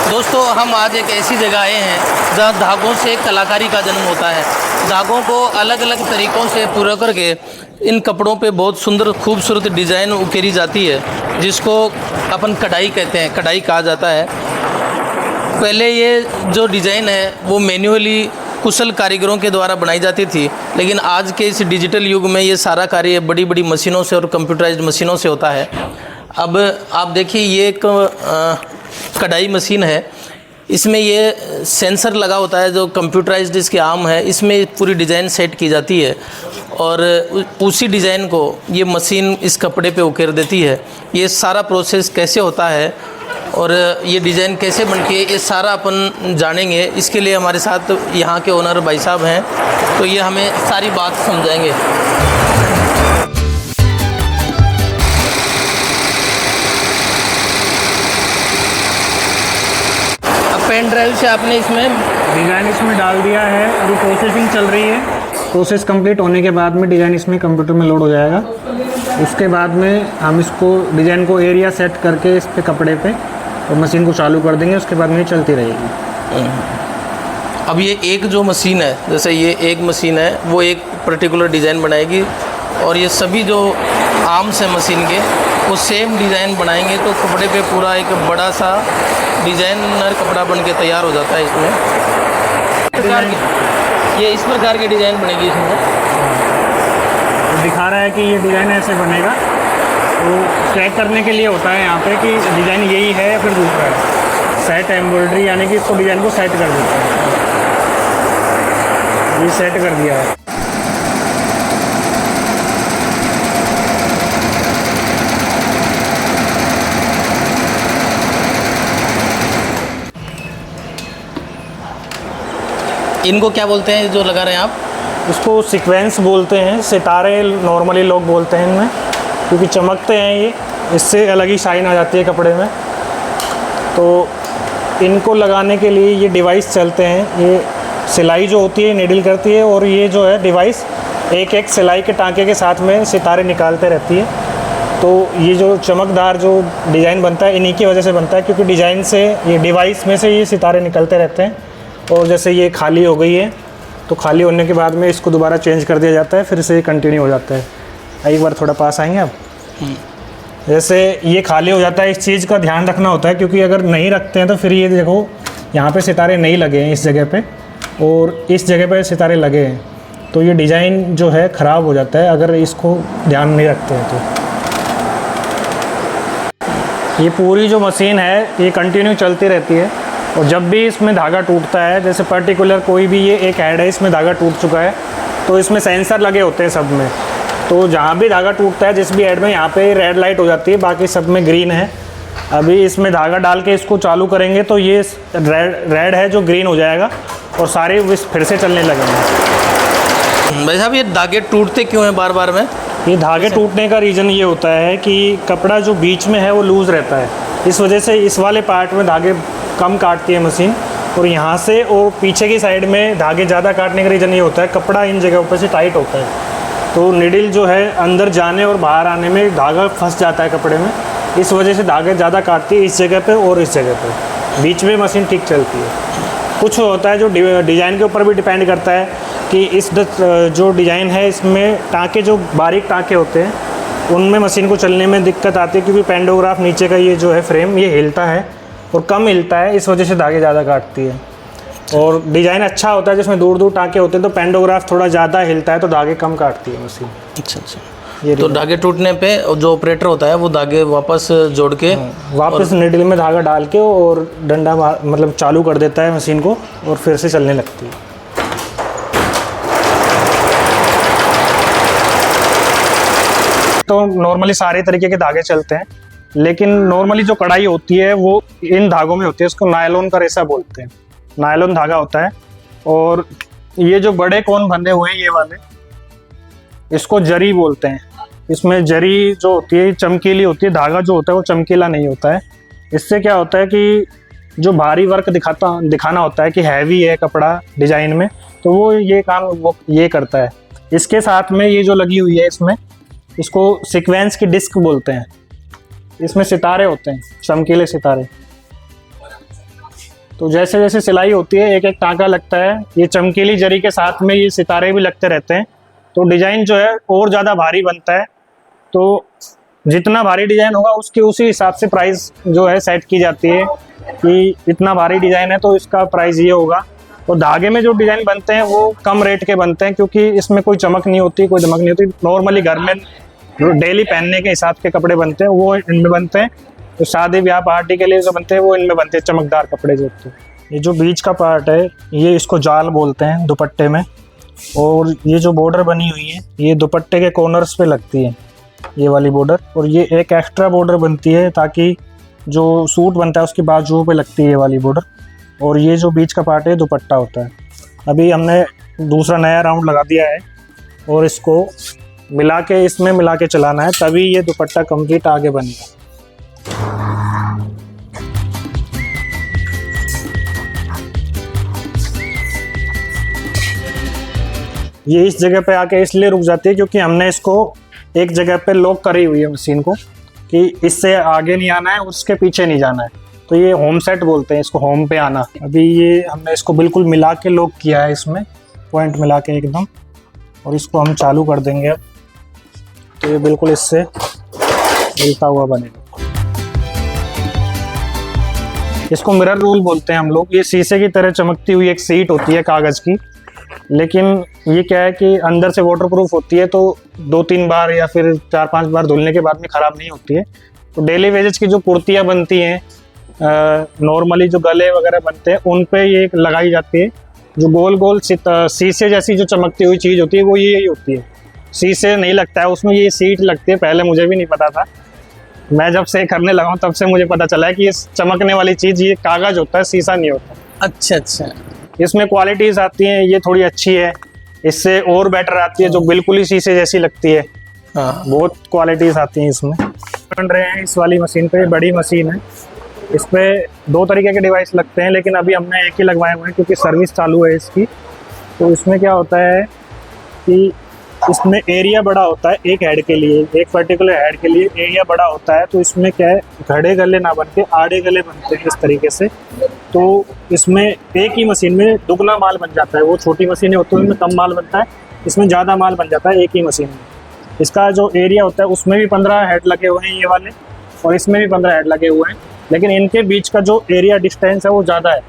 दोस्तों हम आज एक ऐसी जगह आए हैं जहाँ धागों से कलाकारी का जन्म होता है। धागों को अलग अलग तरीक़ों से पूरा करके इन कपड़ों पे बहुत सुंदर खूबसूरत डिज़ाइन उकेरी जाती है, जिसको अपन कढ़ाई कहते हैं, कढ़ाई कहा जाता है। पहले ये जो डिज़ाइन है वो मैन्युअली कुशल कारीगरों के द्वारा बनाई जाती थी, लेकिन आज के इस डिजिटल युग में ये सारा कार्य बड़ी बड़ी मशीनों से और कंप्यूटराइज्ड मशीनों से होता है। अब आप देखिए, ये एक कढ़ाई मशीन है। इसमें ये सेंसर लगा होता है जो कंप्यूटराइज्ड इसके आर्म है, इसमें पूरी डिज़ाइन सेट की जाती है और उसी डिज़ाइन को ये मशीन इस कपड़े पे उकेर देती है। ये सारा प्रोसेस कैसे होता है और ये डिज़ाइन कैसे बनती है, ये सारा अपन जानेंगे। इसके लिए हमारे साथ यहाँ के ओनर भाई साहब हैं, तो ये हमें सारी बात समझाएंगे। पेन ड्राइव से आपने इसमें डिज़ाइन इसमें डाल दिया है, अभी प्रोसेसिंग चल रही है। प्रोसेस कंप्लीट होने के बाद में डिज़ाइन इसमें कंप्यूटर में लोड हो जाएगा। उसके बाद में हम इसको डिज़ाइन को एरिया सेट करके इस पे कपड़े पे और मशीन को चालू कर देंगे। उसके बाद में ये चलती रहेगी। अब ये एक जो मशीन है, जैसे ये एक मशीन है, वो एक पर्टिकुलर डिज़ाइन बनाएगी और ये सभी जो आर्म्स हैं मशीन के वो सेम डिज़ाइन बनाएंगे, तो कपड़े पे पूरा एक बड़ा सा डिज़ाइनर कपड़ा बन के तैयार हो जाता है। इसमें ये इस प्रकार की डिज़ाइन बनेगी। इसमें दिखा रहा है कि ये डिज़ाइन ऐसे बनेगा, तो चेक करने के लिए होता है यहाँ पे कि डिज़ाइन यही है या फिर दूसरा है। सेट एम्ब्रॉयडरी यानी कि इसको डिज़ाइन को सेट कर देता है। ये सेट कर दिया है। इनको क्या बोलते हैं जो लगा रहे हैं आप? इसको सीक्वेंस बोलते हैं, सितारे नॉर्मली लोग बोलते हैं इनमें, क्योंकि चमकते हैं ये, इससे अलग ही शाइन आ जाती है कपड़े में। तो इनको लगाने के लिए ये डिवाइस चलते हैं। ये सिलाई जो होती है नीडल करती है और ये जो है डिवाइस एक एक सिलाई के टाँके के साथ में सितारे निकालते रहती है। तो ये जो चमकदार जो डिज़ाइन बनता है इन्हीं की वजह से बनता है, क्योंकि डिज़ाइन से ये डिवाइस में से ये सितारे निकलते रहते हैं। और जैसे ये खाली हो गई है तो खाली होने के बाद में इसको दोबारा चेंज कर दिया जाता है, फिर से ये कंटिन्यू हो जाता है। एक बार थोड़ा पास आएंगे आप। जैसे ये खाली हो जाता है, इस चीज़ का ध्यान रखना होता है, क्योंकि अगर नहीं रखते हैं तो फिर ये देखो यहाँ पे सितारे नहीं लगे हैं इस जगह पे, और इस जगह पे सितारे लगे हैं, तो ये डिज़ाइन जो है ख़राब हो जाता है अगर इसको ध्यान नहीं रखते हैं तो। ये पूरी जो मशीन है ये कंटिन्यू चलती रहती है, और जब भी इसमें धागा टूटता है, जैसे पर्टिकुलर कोई भी ये एक ऐड है इसमें धागा टूट चुका है, तो इसमें सेंसर लगे होते हैं सब में। तो जहाँ भी धागा टूटता है जिस भी ऐड में, यहाँ पे रेड लाइट हो जाती है, बाकी सब में ग्रीन है। अभी इसमें धागा डाल के इसको चालू करेंगे तो ये रेड है जो ग्रीन हो जाएगा और सारे फिर से चलने लगेंगे। भाई साहब, ये धागे टूटते क्यों हैं बार बार में? ये धागे टूटने का रीज़न ये होता है कि कपड़ा जो बीच में है वो लूज़ रहता है, इस वजह से इस वाले पार्ट में धागे कम काटती है मशीन, और यहाँ से और पीछे की साइड में धागे ज़्यादा काटने का रीज़न ये होता है कपड़ा इन जगहों पर से टाइट होता है, तो नीडल जो है अंदर जाने और बाहर आने में धागा फंस जाता है कपड़े में, इस वजह से धागे ज़्यादा काटती है इस जगह पे और इस जगह पे। बीच में मशीन ठीक चलती है। कुछ होता है जो डिज़ाइन के ऊपर भी डिपेंड करता है कि इस जो डिज़ाइन है इसमें टाँके जो बारीक टाँके होते हैं उनमें मशीन को चलने में दिक्कत आती है, क्योंकि पेंडोग्राफ नीचे का ये जो है फ्रेम ये हिलता है और कम हिलता है, इस वजह से धागे ज़्यादा काटती है। और डिज़ाइन अच्छा होता है जिसमें दूर दूर टाँके होते हैं तो पेंडोग्राफ थोड़ा ज़्यादा हिलता है तो धागे कम काटती है मशीन। अच्छा अच्छा। ये तो धागे टूटने पे जो ऑपरेटर होता है वो धागे वापस जोड़ के वापस नीडल में धागा डाल के और डंडा मतलब चालू कर देता है मशीन को और फिर से चलने लगती है। तो नॉर्मली सारे तरीके के धागे चलते हैं, लेकिन नॉर्मली जो कढ़ाई होती है वो इन धागों में होती है, उसको नायलॉन का रेशा बोलते हैं। नायलॉन धागा होता है, और ये जो बड़े कोन बंधे हुए हैं ये वाले, इसको जरी बोलते हैं। इसमें जरी जो होती है चमकीली होती है, धागा जो होता है वो चमकीला नहीं होता है। इससे क्या होता है कि जो भारी वर्क दिखाना होता है कि हैवी है कपड़ा डिजाइन में, तो वो ये काम वो ये करता है। इसके साथ में ये जो लगी हुई है इसमें, इसको सीक्वेंस की डिस्क बोलते हैं। इसमें सितारे होते हैं, चमकीले सितारे। तो जैसे जैसे सिलाई होती है एक एक टाँका लगता है, ये चमकीली जरी के साथ में ये सितारे भी लगते रहते हैं, तो डिज़ाइन जो है और ज़्यादा भारी बनता है। तो जितना भारी डिज़ाइन होगा उसके उसी हिसाब से प्राइस जो है सेट की जाती है कि इतना भारी डिज़ाइन है तो इसका प्राइस ये होगा। और धागे में जो डिज़ाइन बनते हैं वो कम रेट के बनते हैं, क्योंकि इसमें कोई चमक नहीं होती, कोई धमक नहीं होती। नॉर्मली घर में डेली पहनने के हिसाब के कपड़े बनते हैं वो इनमें बनते हैं, तो शादी ब्याह पार्टी के लिए जो बनते हैं वो इनमें बनते हैं, चमकदार कपड़े जो होते हैं। ये जो बीच का पार्ट है ये इसको जाल बोलते हैं दुपट्टे में, और ये जो बॉर्डर बनी हुई है ये दुपट्टे के कॉर्नर्स पे लगती है, ये वाली बॉर्डर। और ये एक एक्स्ट्रा बॉर्डर बनती है ताकि जो सूट बनता है उसकी बाजुओं पे लगती है ये वाली बॉर्डर। और ये जो बीच का पार्ट है दुपट्टा होता है। अभी हमने दूसरा नया राउंड लगा दिया है और इसको मिला के इसमें मिला के चलाना है, तभी ये दुपट्टा कंप्लीट आगे बनेगा। ये इस जगह पे आके इसलिए रुक जाती है क्योंकि हमने इसको एक जगह पे लॉक करी हुई है मशीन को कि इससे आगे नहीं आना है, उसके पीछे नहीं जाना है। तो ये होम सेट बोलते हैं इसको, होम पे आना। अभी ये हमने इसको बिल्कुल मिला के लॉक किया है, इसमें पॉइंट मिला के एकदम, और इसको हम चालू कर देंगे अब, तो ये बिल्कुल इससे मिलता हुआ बनेगा। इसको मिरर रोल बोलते हैं हम लोग। ये शीशे की तरह चमकती हुई एक सीट होती है कागज़ की, लेकिन ये क्या है कि अंदर से वाटरप्रूफ होती है, तो 2-3 बार या फिर 4-5 बार धुलने के बाद में ख़राब नहीं होती है। तो डेली वेजेस की जो कुर्तियाँ बनती हैं, नॉर्मली जो गले वगैरह बनते हैं, उन पे ये लगाई जाती है। जो गोल गोल शीशे जैसी जो चमकती हुई चीज़ होती है वो यही होती है। शीशे नहीं लगता है उसमें, ये सीट लगती है। पहले मुझे भी नहीं पता था, मैं जब से करने लगा हूँ तब से मुझे पता चला है कि ये चमकने वाली चीज़ ये कागज़ होता है, शीशा नहीं होता। अच्छा अच्छा। इसमें क्वालिटीज़ आती हैं, ये थोड़ी अच्छी है, इससे और बेटर आती है जो बिल्कुल ही शीशे जैसी लगती है। हाँ, बहुत क्वालिटीज़ आती हैं इसमें। बन रहे हैं इस वाली मशीन पे, बड़ी मशीन है। इस पे 2 तरीके के डिवाइस लगते हैं, लेकिन अभी हमने एक ही लगवाए हुए हैं क्योंकि सर्विस चालू है इसकी। तो इसमें क्या होता है कि इसमें एरिया बड़ा होता है एक हेड के लिए, एक पर्टिकुलर हेड के लिए एरिया बड़ा होता है। तो इसमें क्या है, घड़े गले ना बन के आड़े गले बनते हैं इस तरीके से। तो इसमें एक ही मशीन में दुगना माल बन जाता है। वो छोटी मशीनें होती हैं उनमें कम माल बनता है, इसमें ज़्यादा माल बन जाता है एक ही मशीन में। इसका जो एरिया होता है उसमें भी 15 हेड लगे हुए हैं ये वाले, और इसमें भी 15 हेड लगे हुए हैं, लेकिन इनके बीच का जो एरिया डिस्टेंस है वो ज़्यादा है,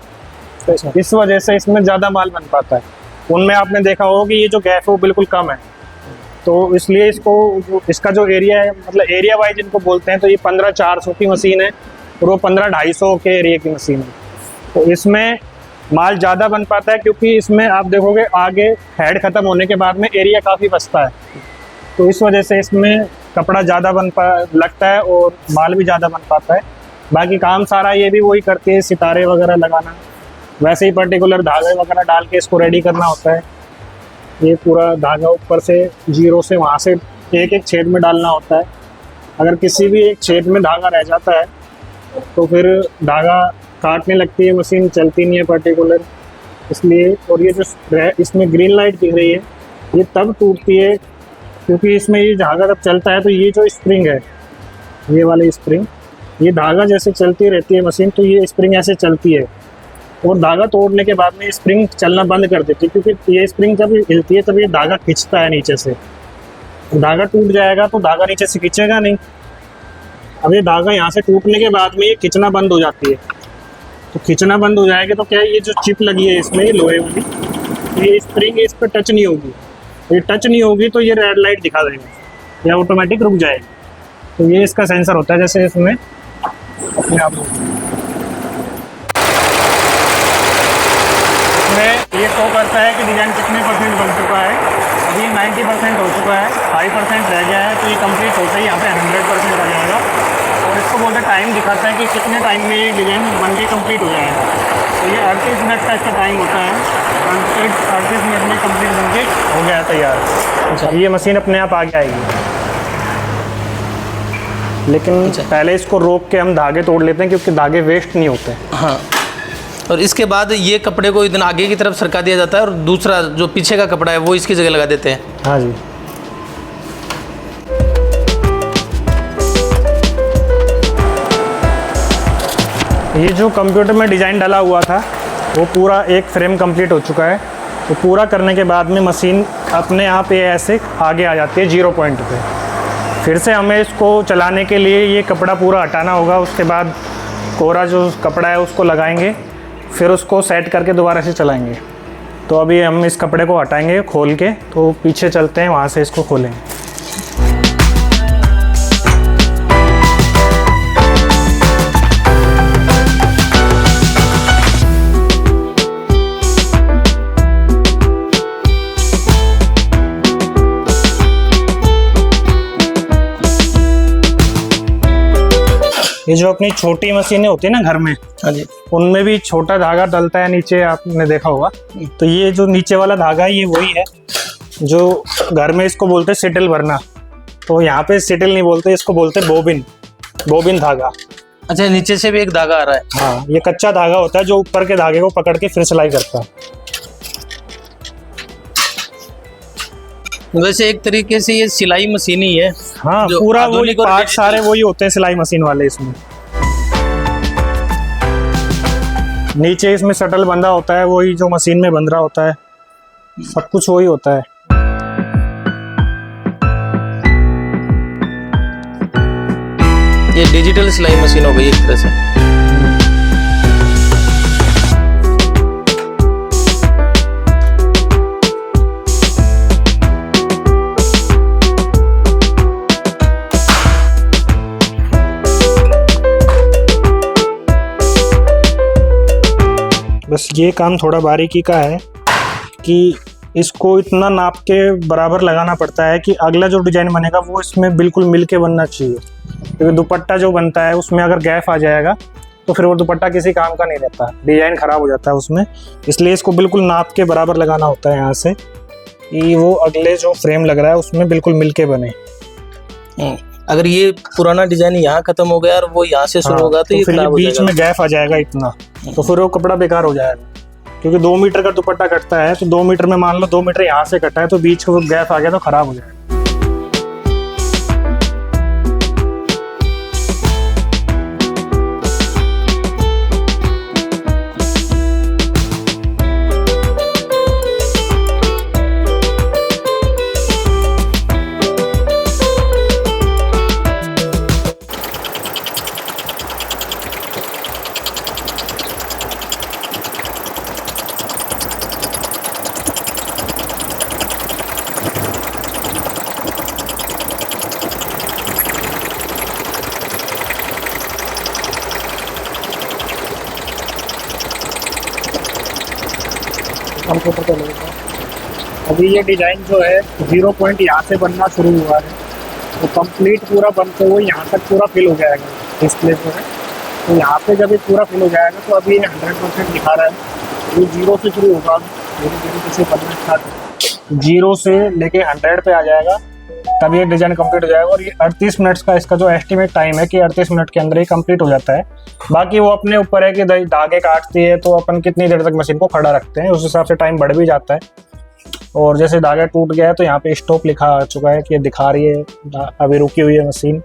तो इस वजह से इसमें ज़्यादा माल बन पाता है। उनमें आपने देखा होगा कि ये जो गैप है वो बिल्कुल कम है, तो इसलिए इसका जो एरिया है, मतलब एरिया वाइज इनको बोलते हैं। तो ये 15-400 की मशीन है और वो 15-250 के एरिया की मशीन है। तो इसमें माल ज़्यादा बन पाता है क्योंकि इसमें आप देखोगे आगे हेड ख़त्म होने के बाद में एरिया काफ़ी बचता है, तो इस वजह से इसमें कपड़ा ज़्यादा लगता है और माल भी ज़्यादा बन पाता है। बाकी काम सारा ये भी वही करती है, सितारे वगैरह लगाना, वैसे ही पर्टिकुलर धागे वगैरह डाल के इसको रेडी करना होता है। ये पूरा धागा ऊपर से जीरो से वहाँ से एक एक छेद में डालना होता है। अगर किसी भी एक छेद में धागा रह जाता है तो फिर धागा काटने लगती है, मशीन चलती नहीं है पर्टिकुलर, इसलिए। और ये जो इसमें ग्रीन लाइट दिख रही है ये तब टूटती है क्योंकि इसमें ये धागा जब चलता है तो ये जो स्प्रिंग है, ये वाली स्प्रिंग, ये धागा जैसे चलती रहती है मशीन, तो ये स्प्रिंग ऐसे चलती है और धागा तोड़ने के बाद में स्प्रिंग चलना बंद कर देती है, क्योंकि ये स्प्रिंग जब हिलती है तब ये धागा खींचता है नीचे से। धागा टूट जाएगा तो धागा नीचे से खींचेगा नहीं। अब ये धागा यहाँ से टूटने के बाद में ये खींचना बंद हो जाती है, तो खींचना बंद हो जाएगा तो क्या है, ये जो चिप लगी है इसमें लोहे वाली, ये स्प्रिंग इस पर टच नहीं होगी। ये टच नहीं होगी तो ये रेड लाइट दिखा देगा, ये ऑटोमेटिक रुक जाएगी। तो ये इसका सेंसर होता है, जैसे इसमें अपने आप इसमें ये शो करता है कि डिज़ाइन कितने % बन चुका है। अभी 90% हो चुका है, 5% रह गया है, तो ये कंप्लीट होता ही यहाँ पे 100% आ जाएगा। और इसको बोलते टाइम दिखाता है कि कितने टाइम में ये डिज़ाइन बन के कम्प्लीट हो जाएगा। तो ये 38 मिनट का इसका टाइम होता है, 38 मिनट में कम्प्लीट बन के हो गया तैयार। अच्छा, ये मशीन अपने आप आगे आएगी, लेकिन पहले इसको रोक के हम धागे तोड़ लेते हैं क्योंकि धागे वेस्ट नहीं होते। हाँ, और इसके बाद ये कपड़े को इतना आगे की तरफ सरका दिया जाता है और दूसरा जो पीछे का कपड़ा है वो इसकी जगह लगा देते हैं। हाँ जी। ये जो कंप्यूटर में डिज़ाइन डाला हुआ था वो पूरा एक फ्रेम कंप्लीट हो चुका है। तो पूरा करने के बाद में मशीन अपने आप ये ऐसे आगे आ जाती है 0 पॉइंट पे। फिर से हमें इसको चलाने के लिए ये कपड़ा पूरा हटाना होगा। उसके बाद कोरा जो कपड़ा है उसको लगाएंगे, फिर उसको सेट करके दोबारा से चलाएंगे। तो अभी हम इस कपड़े को हटाएंगे खोल के, तो पीछे चलते हैं, वहाँ से इसको खोलेंगे। ये जो अपनी छोटी मशीनें होती है ना घर में, हाँ जी, उनमें भी छोटा धागा डलता है नीचे, आपने देखा होगा। तो ये जो नीचे वाला धागा है ये वही है जो घर में इसको बोलते हैं सिटल भरना। तो यहाँ पे सिटल नहीं बोलते, इसको बोलते हैं बोबिन धागा। अच्छा, नीचे से भी एक धागा आ रहा है। हाँ, ये कच्चा धागा होता है जो ऊपर के धागे को पकड़ के फिर सिलाई करता है। वैसे एक तरीके से ये सिलाई मशीन ही है। हाँ, जो पूरा वही आधुनिक और पार्ट डिजिटल- सारे वही होते हैं सिलाई मशीन वाले। इसमें नीचे इसमें शटल बंधा होता है, वही जो मशीन में बंध रहा होता है, सब कुछ वही होता है। ये डिजिटल सिलाई मशीन हो गई एक तरह से। बस ये काम थोड़ा बारीकी का है कि इसको इतना नाप के बराबर लगाना पड़ता है कि अगला जो डिज़ाइन बनेगा वो इसमें बिल्कुल मिल के बनना चाहिए। क्योंकि दुपट्टा जो बनता है उसमें अगर गैप आ जाएगा तो फिर वो दुपट्टा किसी काम का नहीं रहता, डिज़ाइन ख़राब हो जाता है उसमें। इसलिए इसको बिल्कुल नाप के बराबर लगाना होता है यहाँ से, कि वो अगले जो फ्रेम लग रहा है उसमें बिल्कुल मिल के बने। अगर ये पुराना डिजाइन यहाँ खत्म हो गया और वो यहाँ से शुरू होगा तो ये फिर खराब हो बीच जाएगा। में गैप आ जाएगा इतना, तो फिर वो कपड़ा बेकार हो जाएगा। क्योंकि 2 मीटर का दुपट्टा कटता है तो 2 मीटर में मान लो 2 मीटर यहाँ से कटा है तो बीच का वो गैप आ गया तो खराब हो जाएगा। हमको पता लगेगा। अभी ये डिज़ाइन जो है 0 पॉइंट यहाँ से बनना शुरू हुआ है, तो कंप्लीट पूरा बनते हुए यहाँ तक पूरा फिल हो जाएगा डिस्प्ले जो है। तो यहाँ पे जब ये पूरा फिल हो जाएगा तो अभी ये 100% दिखा रहा है। ये 0 से शुरू होगा, धीरे धीरे जैसे बनना स्टार्ट 0 से लेके 100 पे आ जाएगा, तब ये डिज़ाइन कंप्लीट हो जाएगा। और ये 38 मिनट्स का इसका जो एस्टिमेट टाइम है कि 38 मिनट के अंदर ही कंप्लीट हो जाता है। बाकी वो अपने ऊपर है कि धागे काटती है तो अपन कितनी देर तक मशीन को खड़ा रखते हैं, उस हिसाब से टाइम बढ़ भी जाता है। और जैसे धागा टूट गया है तो यहाँ पे स्टॉप लिखा आ चुका है कि ये दिखा रही है अभी रुकी हुई है मशीन।